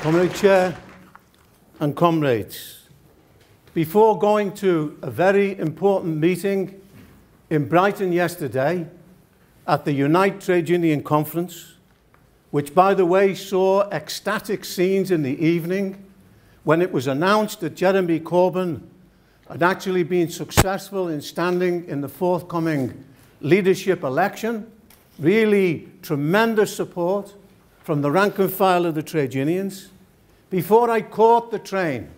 Comrade Chair and comrades, before going to a very important meeting in Brighton yesterday at the Unite Trade Union Conference, which, by the way, saw ecstatic scenes in the evening when it was announced that Jeremy Corbyn had actually been successful in standing in the forthcoming leadership election, really tremendous support from the rank and file of the trade unions. Before I caught the train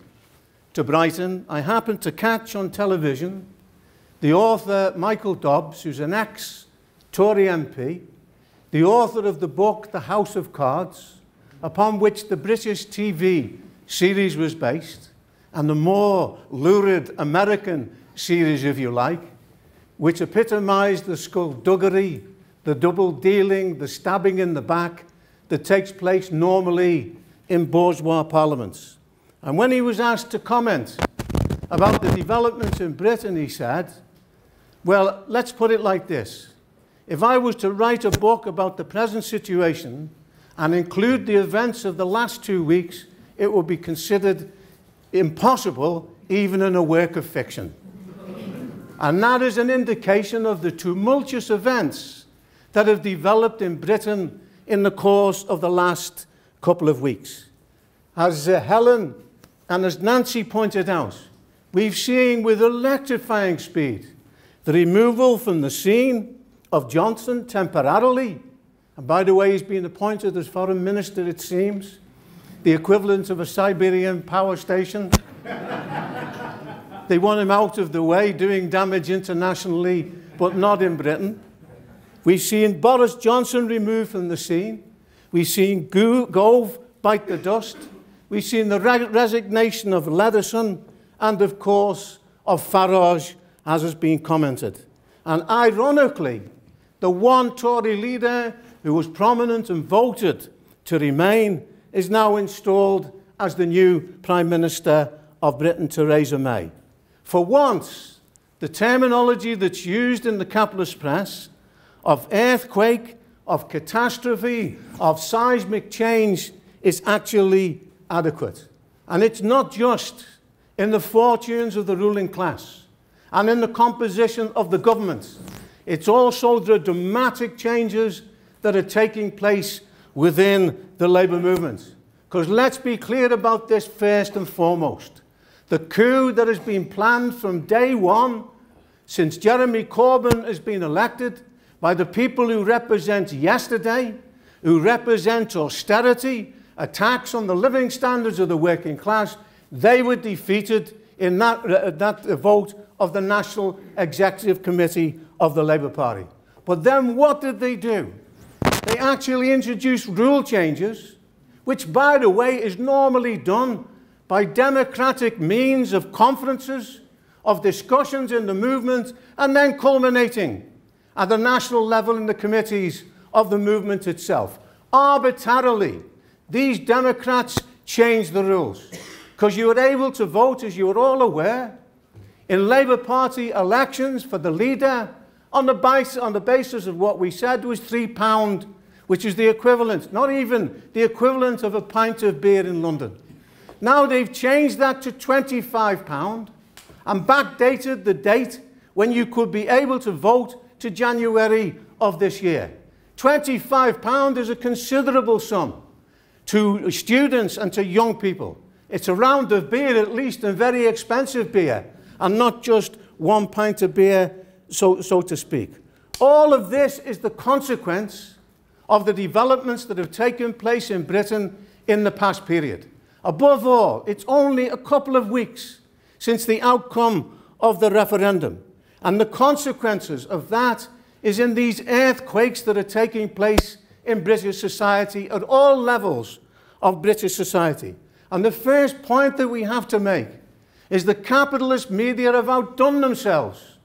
to Brighton, I happened to catch on television the author Michael Dobbs, who's an ex-Tory MP, the author of the book The House of Cards, upon which the British TV series was based, and the more lurid American series, if you like, which epitomised the skullduggery, the double-dealing, the stabbing in the back that takes place normally in bourgeois parliaments. And when he was asked to comment about the developments in Britain, he said, well, let's put it like this. If I was to write a book about the present situation and include the events of the last 2 weeks, it would be considered impossible, even in a work of fiction. And that is an indication of the tumultuous events that have developed in Britain in the course of the last couple of weeks. As Helen and as Nancy pointed out, we've seen with electrifying speed the removal from the scene of Johnson temporarily, and by the way, he's been appointed as foreign minister, it seems, the equivalent of a Siberian power station. They want him out of the way, doing damage internationally, but not in Britain. We've seen Boris Johnson removed from the scene. We've seen Gove bite the dust. We've seen the resignation of Leatherson and, of course, of Farage, as has been commented. And ironically, the one Tory leader who was prominent and voted to remain is now installed as the new Prime Minister of Britain, Theresa May. For once, the terminology that's used in the capitalist press of earthquake, of catastrophe, of seismic change is actually adequate. And it's not just in the fortunes of the ruling class and in the composition of the government. It's also the dramatic changes that are taking place within the labour movement. Because let's be clear about this first and foremost. The coup that has been planned from day one, since Jeremy Corbyn has been elected, by the people who represent yesterday, who represent austerity, attacks on the living standards of the working class, they were defeated in that vote of the National Executive Committee of the Labour Party. But then what did they do? They actually introduced rule changes, which, by the way, is normally done by democratic means of conferences, of discussions in the movement, and then culminating at the national level in the committees of the movement itself. Arbitrarily, these Democrats changed the rules because you were able to vote, as you were all aware, in Labour Party elections for the leader on the basis of what we said was £3, which is the equivalent, not even the equivalent of a pint of beer in London. Now they've changed that to £25 and backdated the date when you could be able to vote to January of this year. £25 is a considerable sum to students and to young people. It's a round of beer at least, and very expensive beer, and not just 1 pint of beer, so to speak. All of this is the consequence of the developments that have taken place in Britain in the past period. Above all, it's only a couple of weeks since the outcome of the referendum. And the consequences of that is in these earthquakes that are taking place in British society at all levels of British society. And the first point that we have to make is the capitalist media have outdone themselves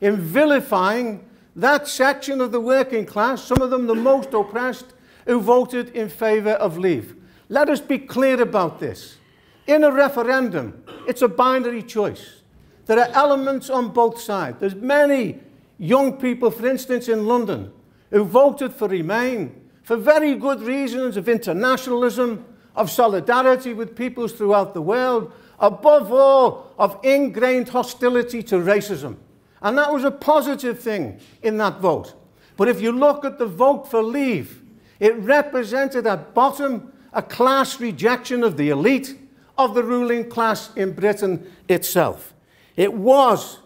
in vilifying that section of the working class, some of them the most oppressed, who voted in favour of leave. Let us be clear about this. In a referendum, it's a binary choice. There are elements on both sides. There's many young people, for instance, in London, who voted for Remain for very good reasons of internationalism, of solidarity with peoples throughout the world, above all, of ingrained hostility to racism. And that was a positive thing in that vote. But if you look at the vote for leave, it represented at bottom a class rejection of the elite, of the ruling class in Britain itself. It was,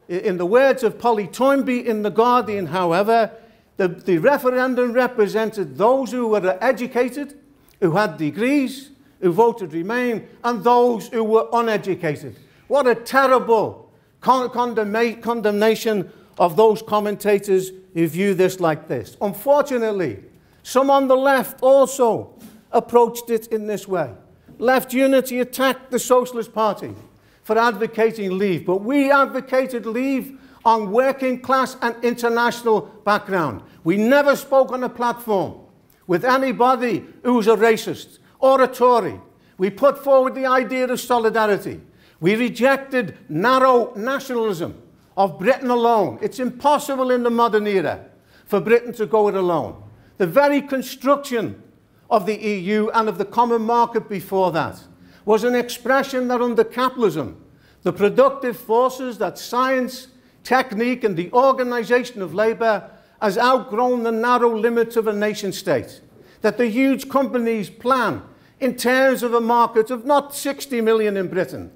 in the words of Polly Toynbee in The Guardian, however, the referendum represented those who were educated, who had degrees, who voted Remain, and those who were uneducated. What a terrible condemnation of those commentators who view this like this. Unfortunately, some on the left also approached it in this way. Left Unity attacked the Socialist Party for advocating leave, but we advocated leave on working class and international background. We never spoke on a platform with anybody who was a racist or a Tory. We put forward the idea of solidarity. We rejected narrow nationalism of Britain alone. It's impossible in the modern era for Britain to go it alone. The very construction of the EU and of the common market before that was an expression that under capitalism, the productive forces that science, technique and the organisation of labour has outgrown the narrow limits of a nation state. That the huge companies plan in terms of a market of not 60 million in Britain,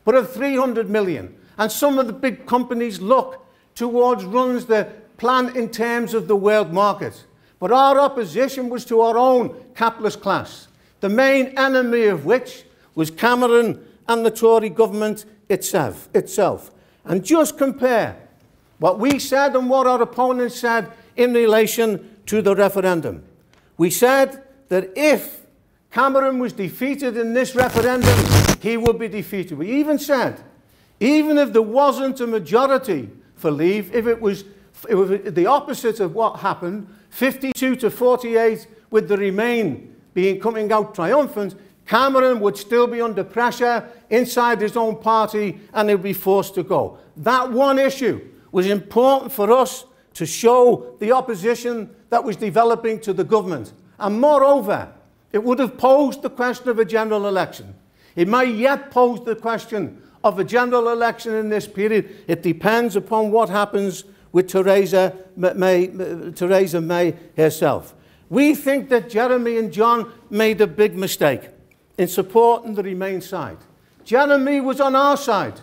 but of 300 million. And some of the big companies look towards runs that plan in terms of the world market. But our opposition was to our own capitalist class, the main enemy of which was Cameron and the Tory government itself. And just compare what we said and what our opponents said in relation to the referendum. We said that if Cameron was defeated in this referendum, he would be defeated. We even said, even if there wasn't a majority for leave, if it was the opposite of what happened, 52 to 48 with the Remain coming out triumphant, Cameron would still be under pressure inside his own party and he would be forced to go. That one issue was important for us to show the opposition that was developing to the government. And moreover, it would have posed the question of a general election. It might yet pose the question of a general election in this period. It depends upon what happens with Theresa May herself. We think that Jeremy and John made a big mistake in supporting the Remain side. Jeremy was on our side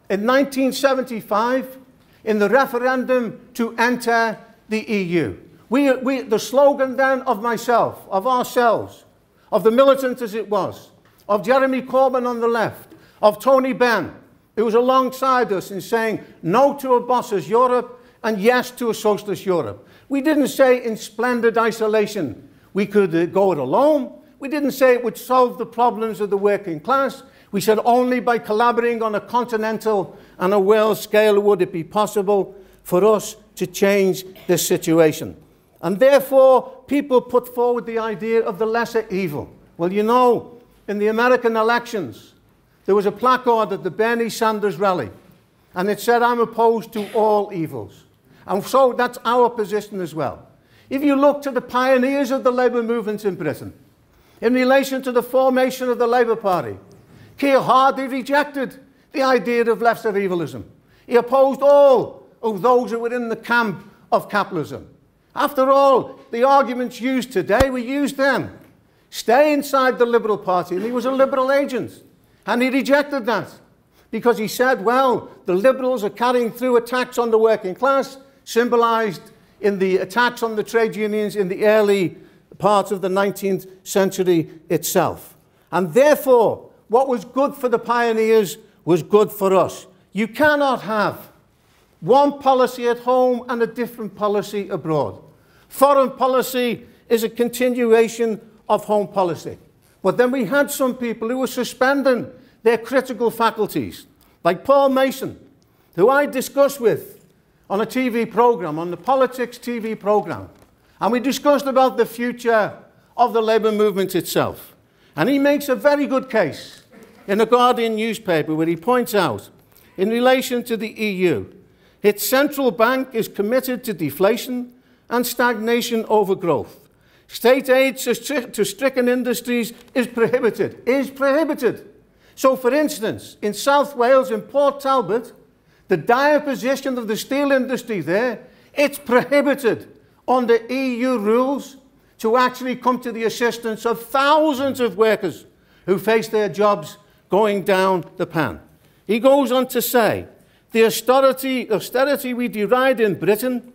in 1975 in the referendum to enter the EU. The slogan then of myself, of ourselves, of the militant as it was, of Jeremy Corbyn on the left, of Tony Benn, who was alongside us in saying no to a boss's Europe and yes to a socialist Europe. We didn't say in splendid isolation we could go it alone. We didn't say it would solve the problems of the working class. We said only by collaborating on a continental and a world scale would it be possible for us to change this situation. And therefore, people put forward the idea of the lesser evil. Well, you know, in the American elections, there was a placard at the Bernie Sanders rally, and it said, "I'm opposed to all evils." And so that's our position as well. If you look to the pioneers of the labour movement in Britain, in relation to the formation of the Labour Party, Keir Hardie rejected the idea of lesser evilism. He opposed all of those who were in the camp of capitalism. After all, the arguments used today were used then. Stay inside the Liberal Party, and he was a Liberal agent. And he rejected that because he said, well, the Liberals are carrying through attacks on the working class, symbolised in the attacks on the trade unions in the early part of the 19th century itself. And therefore, what was good for the pioneers was good for us. You cannot have one policy at home and a different policy abroad. Foreign policy is a continuation of home policy. But then we had some people who were suspending their critical faculties, like Paul Mason, who I discussed with on a TV programme, on the Politics TV programme. And we discussed about the future of the labour movement itself. And he makes a very good case in the Guardian newspaper where he points out, in relation to the EU, its central bank is committed to deflation and stagnation over growth. State aid to stricken industries is prohibited. So, for instance, in South Wales, in Port Talbot, the dire position of the steel industry there, it's prohibited under EU rules to actually come to the assistance of thousands of workers who face their jobs going down the pan. He goes on to say, the austerity we deride in Britain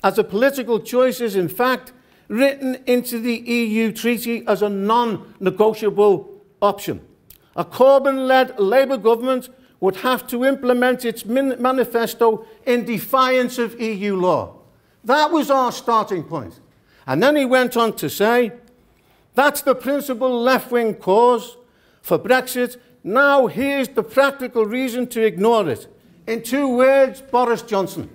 as a political choice is in fact written into the EU treaty as a non-negotiable option. A Corbyn-led Labour government would have to implement its manifesto in defiance of EU law. That was our starting point. And then he went on to say, that's the principal left-wing cause for Brexit. Now here's the practical reason to ignore it. In 2 words, Boris Johnson.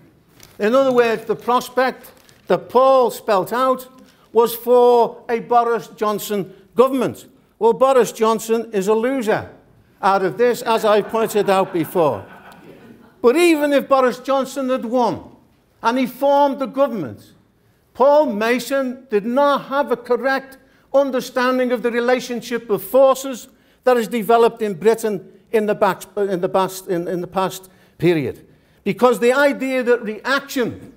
In other words, the prospect that Paul spelt out was for a Boris Johnson government. Well, Boris Johnson is a loser out of this, as I pointed out before. But even if Boris Johnson had won and he formed the government, Paul Mason did not have a correct understanding of the relationship of forces that has developed in Britain in the past period. Because the idea that reaction,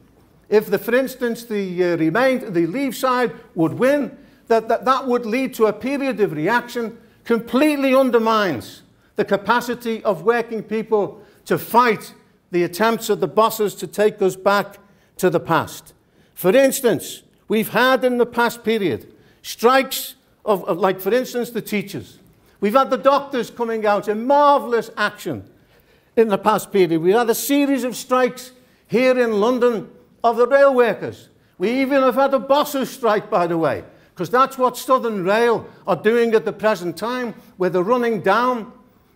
if, for instance, the Leave side would win, that would lead to a period of reaction completely undermines the capacity of working people to fight the attempts of the bosses to take us back to the past. For instance, we've had in the past period strikes of like, for instance, the teachers. We've had the doctors coming out in marvellous action in the past period. We had a series of strikes here in London of the rail workers. We even have had a bosses strike, by the way, because that's what Southern Rail are doing at the present time, where they're running down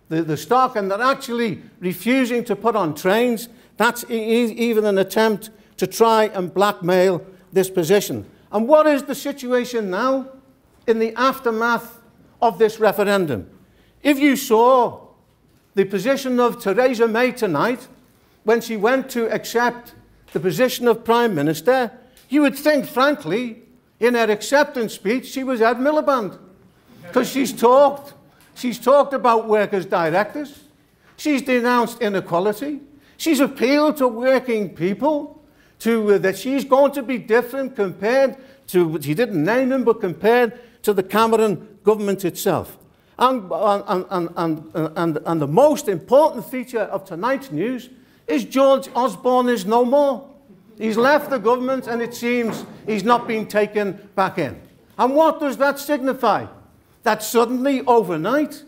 the stock and they're actually refusing to put on trains. That's even an attempt to try and blackmail this position. And what is the situation now in the aftermath of this referendum? If you saw the position of Theresa May tonight, when she went to accept the position of Prime Minister, you would think, frankly, in her acceptance speech, she was Ed Miliband. Because she's talked about workers' directives, she's denounced inequality, she's appealed to working people, that she's going to be different compared to, she didn't name him, but compared to the Cameron government itself. And the most important feature of tonight's news is George Osborne is no more. He's left the government and it seems he's not been taken back in. And what does that signify? That suddenly, overnight,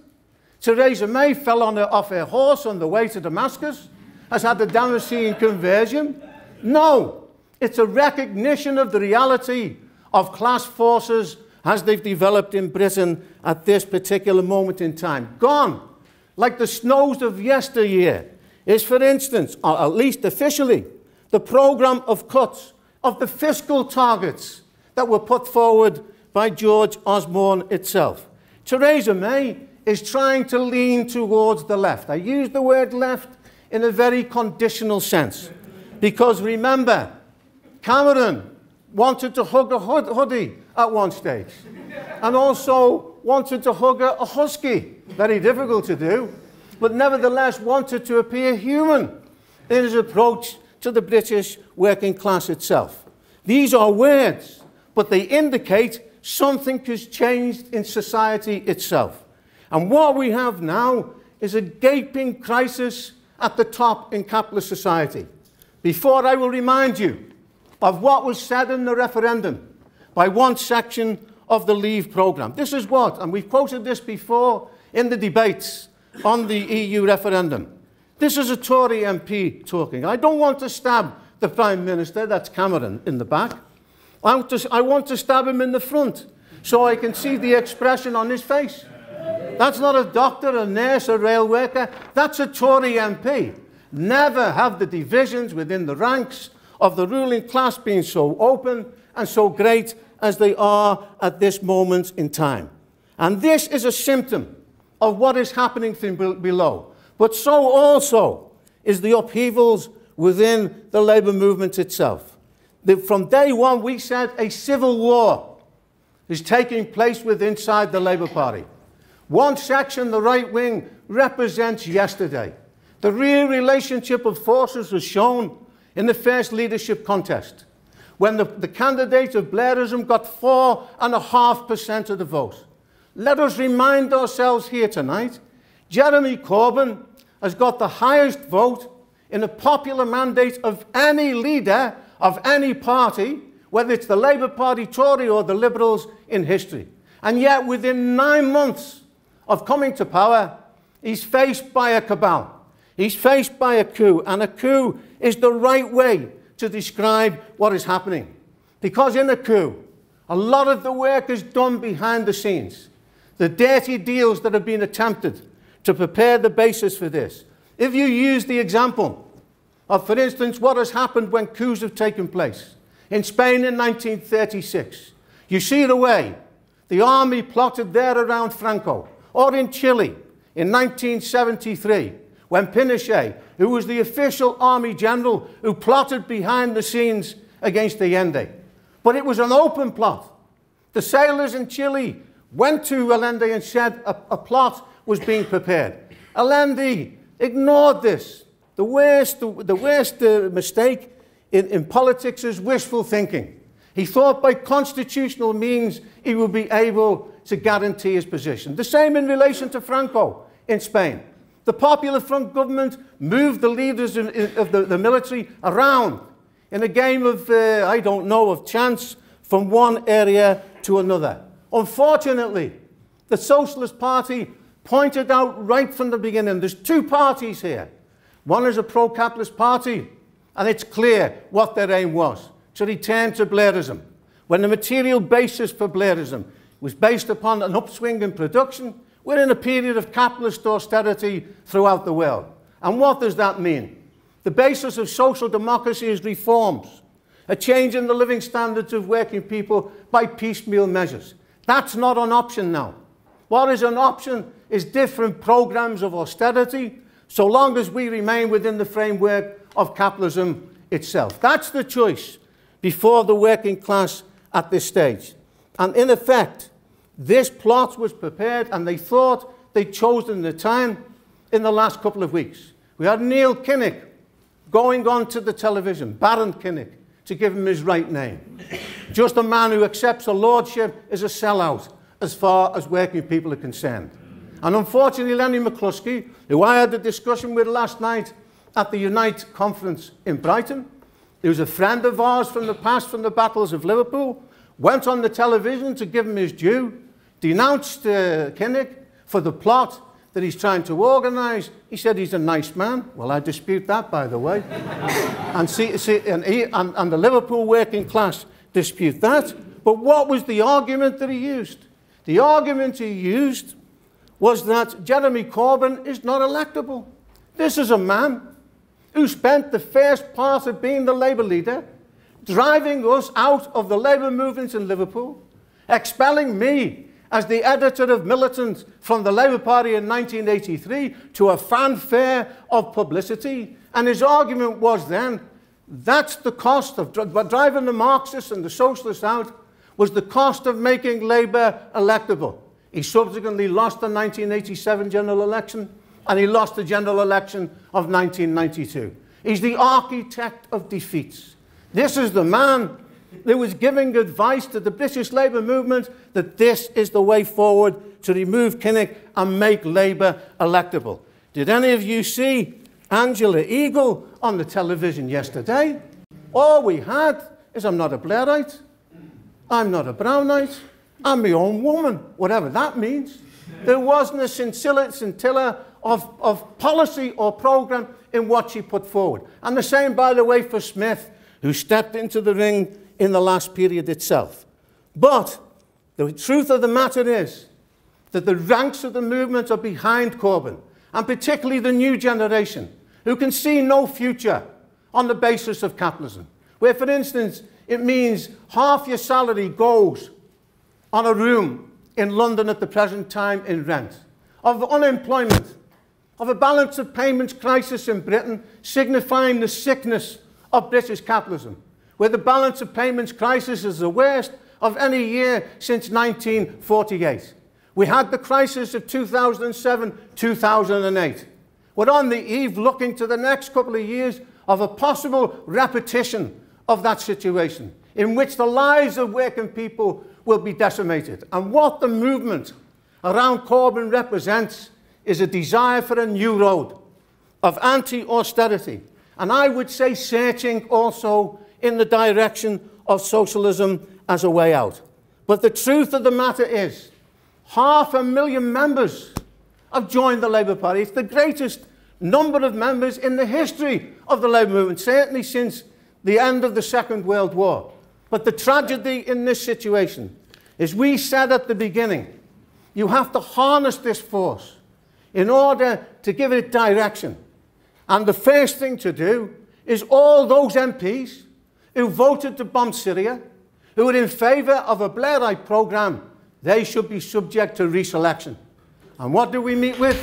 Theresa May fell off her horse on the way to Damascus, has had the Damascene conversion? No, it's a recognition of the reality of class forces as they've developed in Britain at this particular moment in time. Gone, like the snows of yesteryear, is, for instance, or at least officially, the programme of cuts of the fiscal targets that were put forward by George Osborne itself. Theresa May is trying to lean towards the left. I use the word left in a very conditional sense, because remember, Cameron wanted to hug a hoodie at one stage, and also wanted to hug a husky, very difficult to do, but nevertheless wanted to appear human in his approach to the British working class itself. These are words, but they indicate something has changed in society itself. And what we have now is a gaping crisis at the top in capitalist society. Before, I will remind you of what was said in the referendum by one section of the Leave programme. This is what, and we've quoted this before in the debates on the EU referendum. This is a Tory MP talking. I don't want to stab the Prime Minister, that's Cameron, in the back. I want to stab him in the front so I can see the expression on his face. That's not a doctor, a nurse, a rail worker. That's a Tory MP. Never have the divisions within the ranks of the ruling class been so open and so great as they are at this moment in time. And this is a symptom of what is happening from below. But so also is the upheavals within the labour movement itself. From day one, we said a civil war is taking place inside the Labour Party. One section, the right wing, represents yesterday. The real relationship of forces was shown in the first leadership contest, when the candidate of Blairism got 4.5% of the vote. Let us remind ourselves here tonight, Jeremy Corbyn has got the highest vote in a popular mandate of any leader of any party, whether it's the Labour Party, Tory or the Liberals, in history. And yet within 9 months of coming to power, he's faced by a cabal. He's faced by a coup, and a coup is the right way to describe what is happening. Because in a coup, a lot of the work is done behind the scenes. The dirty deals that have been attempted to prepare the basis for this. If you use the example of, for instance, what has happened when coups have taken place. In Spain in 1936, you see the way the army plotted there around Franco, or in Chile in 1973, when Pinochet, who was the official army general who plotted behind the scenes against Allende. But it was an open plot. The sailors in Chile went to Allende and said a plot was being prepared. Allende ignored this. The worst mistake in politics is wishful thinking. He thought by constitutional means he would be able to guarantee his position. The same in relation to Franco in Spain. The Popular Front government moved the leaders of the military around in a game of, I don't know, of chance from one area to another. Unfortunately, the Socialist Party pointed out right from the beginning, there's two parties here. One is a pro-capitalist party, and it's clear what their aim was, to return to Blairism, when the material basis for Blairism was based upon an upswing in production. We're in a period of capitalist austerity throughout the world. And what does that mean? The basis of social democracy is reforms, a change in the living standards of working people by piecemeal measures. That's not an option now. What is an option is different programs of austerity, so long as we remain within the framework of capitalism itself. That's the choice before the working class at this stage. And in effect, this plot was prepared, and they thought they'd chosen the time in the last couple of weeks. We had Neil Kinnock going on to the television, Baron Kinnock, to give him his right name. Just a man who accepts a lordship is a sellout as far as working people are concerned. And unfortunately, Lenny McCluskey, who I had a discussion with last night at the Unite conference in Brighton, he was a friend of ours from the past, from the battles of Liverpool, went on the television to give him his due, denounced Kinnock for the plot that he's trying to organise. He said he's a nice man. Well, I dispute that, by the way. And the Liverpool working class dispute that. But what was the argument that he used? The argument he used was that Jeremy Corbyn is not electable. This is a man who spent the first part of being the Labour leader, driving us out of the Labour movement in Liverpool, expelling me as the editor of Militant from the Labour Party in 1983 to a fanfare of publicity. And his argument was then, that's the cost of driving the Marxists and the Socialists out, was the cost of making Labour electable. He subsequently lost the 1987 general election, and he lost the general election of 1992. He's the architect of defeats. This is the man that was giving advice to the British Labour movement that this is the way forward to remove Kinnock and make Labour electable. Did any of you see Angela Eagle on the television yesterday? All we had is, I'm not a Blairite, I'm not a Brownite, I'm my own woman, whatever that means. There wasn't a scintilla of policy or programme in what she put forward. And the same, by the way, for Smith, who stepped into the ring in the last period itself. But the truth of the matter is that the ranks of the movement are behind Corbyn, and particularly the new generation, who can see no future on the basis of capitalism. Where, for instance, it means half your salary goes on a room in London at the present time in rent, of unemployment, of a balance of payments crisis in Britain, signifying the sickness of British capitalism, where the balance of payments crisis is the worst of any year since 1948. We had the crisis of 2007, 2008. We're on the eve, looking to the next couple of years, of a possible repetition of that situation, in which the lives of working people will be decimated. And what the movement around Corbyn represents is a desire for a new road of anti-austerity, and I would say searching also in the direction of socialism as a way out. But the truth of the matter is, 500,000 members have joined the Labour Party. It's the greatest number of members in the history of the Labour movement, certainly since the end of the Second World War. But the tragedy in this situation is, we said at the beginning, you have to harness this force in order to give it direction. And the first thing to do is all those MPs who voted to bomb Syria, who are in favour of a Blairite programme, they should be subject to reselection. And what do we meet with?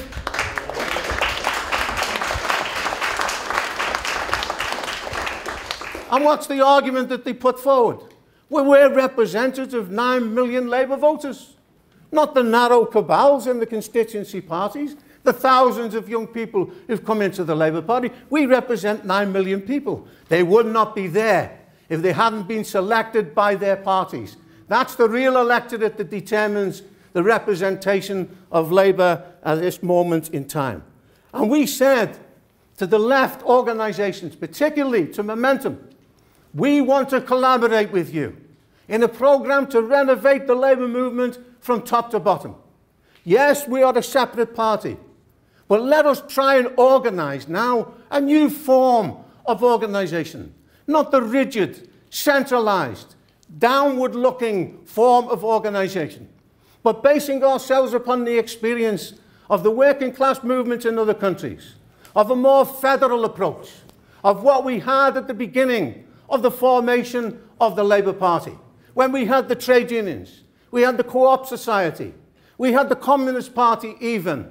And what's the argument that they put forward? Well, we're representatives of 9 million Labour voters, not the narrow cabals in the constituency parties, the thousands of young people who've come into the Labour Party. We represent 9 million people. They would not be there if they hadn't been selected by their parties. That's the real electorate that determines the representation of Labour at this moment in time. And we said to the left organisations, particularly to Momentum, we want to collaborate with you in a programme to renovate the Labour movement from top to bottom. Yes, we are a separate party, but let us try and organise now a new form of organisation, not the rigid, centralised, downward-looking form of organisation, but basing ourselves upon the experience of the working class movement in other countries, of a more federal approach, of what we had at the beginning of the formation of the Labour Party, when we had the trade unions, we had the Co-op Society, we had the Communist Party even,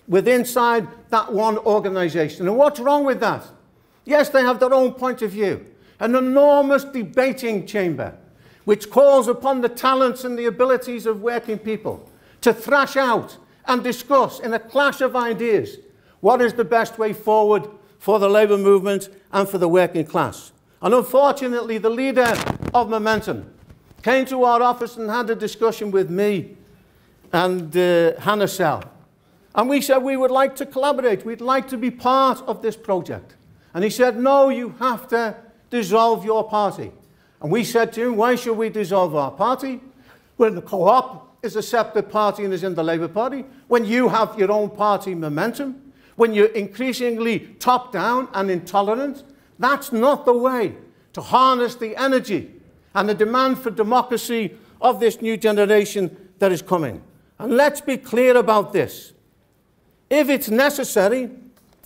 with inside that one organisation. And what's wrong with that? Yes, they have their own point of view, an enormous debating chamber, which calls upon the talents and the abilities of working people to thrash out and discuss in a clash of ideas what is the best way forward for the Labour movement and for the working class. And unfortunately, the leader of Momentum came to our office and had a discussion with me and Hannah Sell. And we said we would like to collaborate. We'd like to be part of this project. And he said, no, you have to dissolve your party. And we said to him, why should we dissolve our party when the Co-op is a separate party and is in the Labour Party, when you have your own party Momentum, when you're increasingly top-down and intolerant? That's not the way to harness the energy and the demand for democracy of this new generation that is coming. And let's be clear about this. If it's necessary,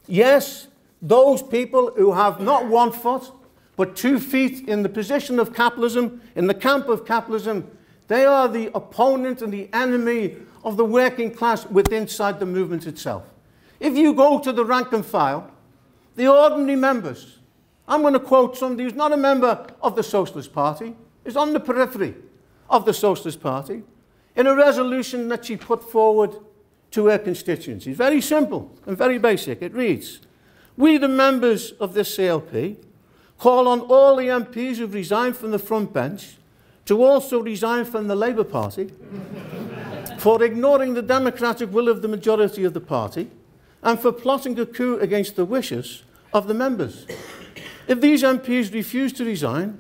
yes, those people who have not 1 foot, but 2 feet in the position of capitalism, in the camp of capitalism, they are the opponent and the enemy of the working class within the movement itself. If you go to the rank and file, the ordinary members, I'm going to quote somebody who's not a member of the Socialist Party, is on the periphery of the Socialist Party, in a resolution that she put forward to her constituencies. Very simple and very basic. It reads, we, the members of this CLP, call on all the MPs who've resigned from the front bench to also resign from the Labour Party for ignoring the democratic will of the majority of the party and for plotting a coup against the wishes of the members. If these MPs refuse to resign,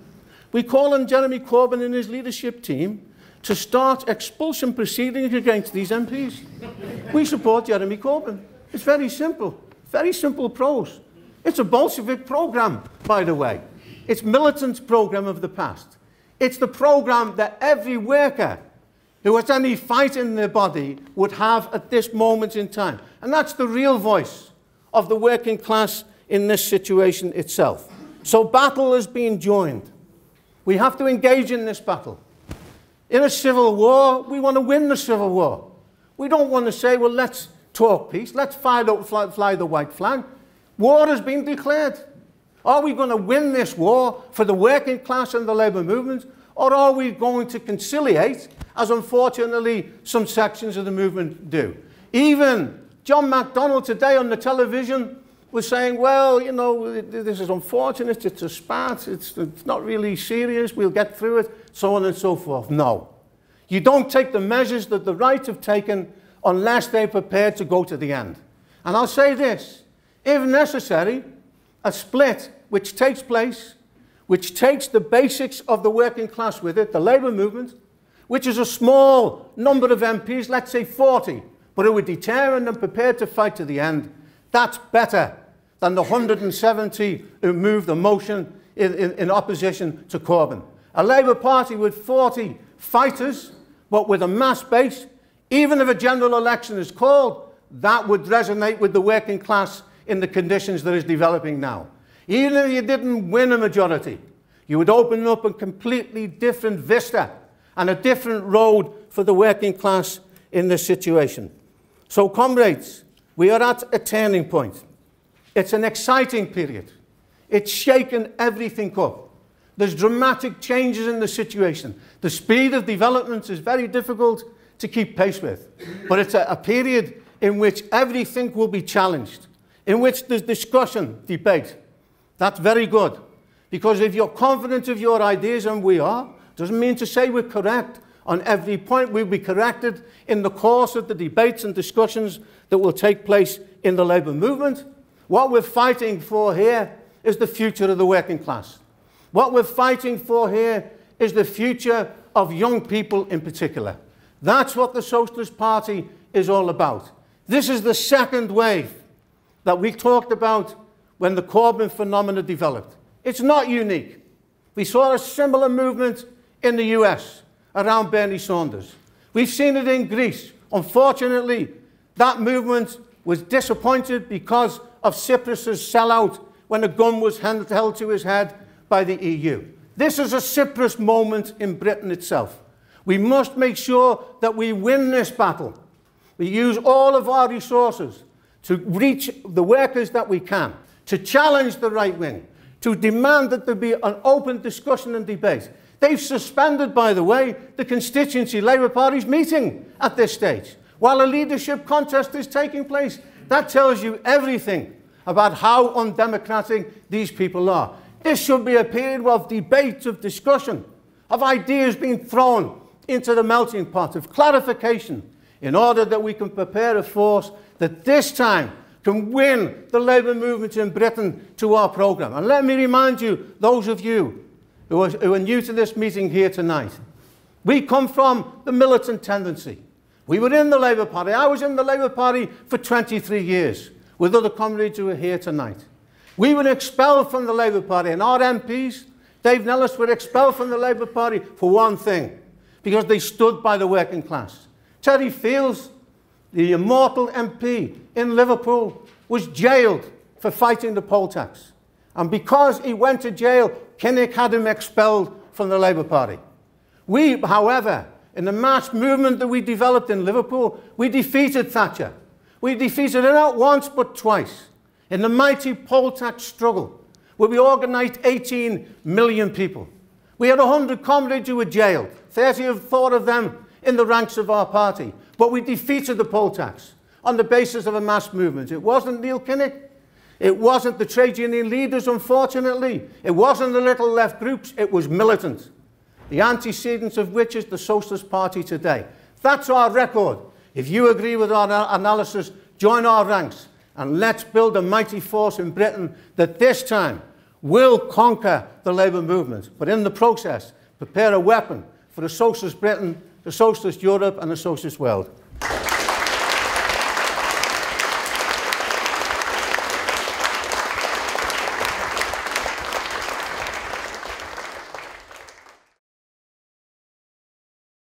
we call on Jeremy Corbyn and his leadership team to start expulsion proceedings against these MPs. We support Jeremy Corbyn. It's very simple prose. It's a Bolshevik programme, by the way. It's militant's programme of the past. It's the programme that every worker who has any fight in their body would have at this moment in time. And that's the real voice of the working class in this situation itself. So battle is being joined. We have to engage in this battle. In a civil war, we want to win the civil war. We don't want to say, well, let's talk peace, let's fly the white flag. War has been declared. Are we going to win this war for the working class and the Labour movement, or are we going to conciliate, as unfortunately some sections of the movement do? Even John MacDonald today on the television was saying, well, you know, this is unfortunate, it's a spat, it's not really serious, we'll get through it, so on and so forth. No. You don't take the measures that the right have taken unless they're prepared to go to the end. And I'll say this, if necessary, a split which takes place, which takes the basics of the working class with it, the Labour movement, which is a small number of MPs, let's say 40, but who are determined and prepared to fight to the end, that's better than the 170 who moved the motion in opposition to Corbyn. A Labour Party with 40 fighters, but with a mass base, even if a general election is called, that would resonate with the working class in the conditions that is developing now. Even if you didn't win a majority, you would open up a completely different vista and a different road for the working class in this situation. So, comrades, we are at a turning point. It's an exciting period. It's shaken everything up. There's dramatic changes in the situation. The speed of development is very difficult to keep pace with. But it's a period in which everything will be challenged, in which there's discussion, debate. That's very good. Because if you're confident of your ideas, and we are, doesn't mean to say we're correct on every point. We'll be corrected in the course of the debates and discussions that will take place in the Labour movement. What we're fighting for here is the future of the working class. What we're fighting for here is the future of young people in particular. That's what the Socialist Party is all about. This is the second wave that we talked about when the Corbyn phenomenon developed. It's not unique. We saw a similar movement in the US around Bernie Sanders. We've seen it in Greece. Unfortunately, that movement was disappointed because of Cyprus's sellout when a gun was held to his head by the EU. This is a Cyprus moment in Britain itself. We must make sure that we win this battle. We use all of our resources to reach the workers that we can, to challenge the right wing, to demand that there be an open discussion and debate. They've suspended, by the way, the constituency Labour Party's meeting at this stage, while a leadership contest is taking place. That tells you everything about how undemocratic these people are. This should be a period of debate, of discussion, of ideas being thrown into the melting pot, of clarification, in order that we can prepare a force that this time can win the Labour movement in Britain to our programme. And let me remind you, those of you who are new to this meeting here tonight, we come from the militant tendency. We were in the Labour Party. I was in the Labour Party for 23 years with other comrades who are here tonight. We were expelled from the Labour Party, and our MPs, Dave Nellis, were expelled from the Labour Party for one thing, because they stood by the working class. Terry Fields, the immortal MP in Liverpool, was jailed for fighting the poll tax. And because he went to jail, Kinnock had him expelled from the Labour Party. We, however, in the mass movement that we developed in Liverpool, we defeated Thatcher. We defeated her not once but twice in the mighty poll tax struggle, where we organised 18 million people. We had 100 comrades who were jailed, 34 of them in the ranks of our party. But we defeated the poll tax on the basis of a mass movement. It wasn't Neil Kinnock. It wasn't the trade union leaders, unfortunately. It wasn't the little left groups. It was militant, the antecedents of which is the Socialist Party today. That's our record. If you agree with our analysis, join our ranks, and let's build a mighty force in Britain that this time will conquer the Labour movement, but in the process, prepare a weapon for a socialist Britain, a socialist Europe, and a socialist world.